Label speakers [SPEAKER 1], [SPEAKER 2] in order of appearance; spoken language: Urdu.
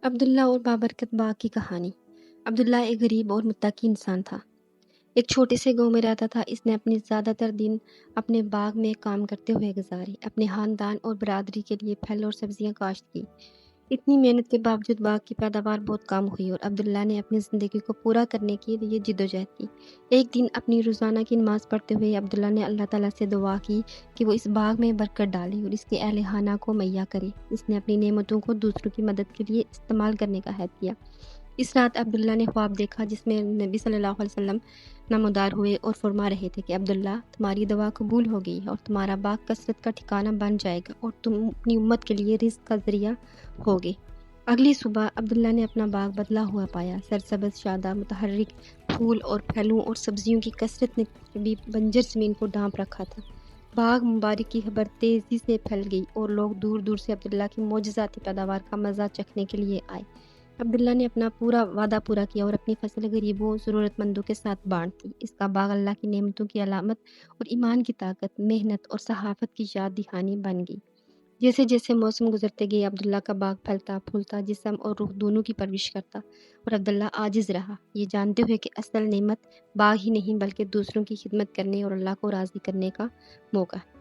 [SPEAKER 1] عبداللہ اور بابرکت باغ کی کہانی۔ عبداللہ ایک غریب اور متقی انسان تھا۔ ایک چھوٹے سے گاؤں میں رہتا تھا۔ اس نے اپنی زیادہ تر دن اپنے باغ میں کام کرتے ہوئے گزارے، اپنے خاندان اور برادری کے لیے پھل اور سبزیاں کاشت کی۔ اتنی محنت کے باوجود باغ کی پیداوار بہت کم ہوئی اور عبداللہ نے اپنی زندگی کو پورا کرنے کے لیے جدوجہد کی۔ ایک دن اپنی روزانہ کی نماز پڑھتے ہوئے عبداللہ نے اللہ تعالیٰ سے دعا کی کہ وہ اس باغ میں برکت ڈالے اور اس کے اہل خانہ کو مہیا کرے۔ اس نے اپنی نعمتوں کو دوسروں کی مدد کے لیے استعمال کرنے کا عہد کیا۔ اس رات عبداللہ نے خواب دیکھا جس میں نبی صلی اللہ علیہ وسلم نمودار ہوئے اور فرما رہے تھے کہ عبداللہ، تمہاری دعا قبول ہو گئی ہے اور تمہارا باغ کثرت کا ٹھکانہ بن جائے گا اور تم اپنی امت کے لیے رزق کا ذریعہ ہوگے۔ اگلی صبح عبداللہ نے اپنا باغ بدلا ہوا پایا۔ سرسبز، شاداب، متحرک پھول اور پھلوں اور سبزیوں کی کثرت نے بھی بنجر زمین کو ڈھانپ رکھا تھا۔ باغ مبارک کی خبر تیزی سے پھیل گئی اور لوگ دور دور سے عبداللہ کی معجزاتی پیداوار کا مزہ چکھنے کے لیے آئے۔ عبداللہ نے اپنا پورا وعدہ پورا کیا اور اپنی فصل غریبوں ضرورت مندوں کے ساتھ بانٹ دی۔ اس کا باغ اللہ کی نعمتوں کی علامت اور ایمان کی طاقت، محنت اور صحافت کی یاد دہانی بن گئی۔ جیسے جیسے موسم گزرتے گئے عبداللہ کا باغ پھلتا پھولتا، جسم اور روح دونوں کی پرورش کرتا، اور عبداللہ عاجز رہا، یہ جانتے ہوئے کہ اصل نعمت باغ ہی نہیں بلکہ دوسروں کی خدمت کرنے اور اللہ کو راضی کرنے کا موقع ہے۔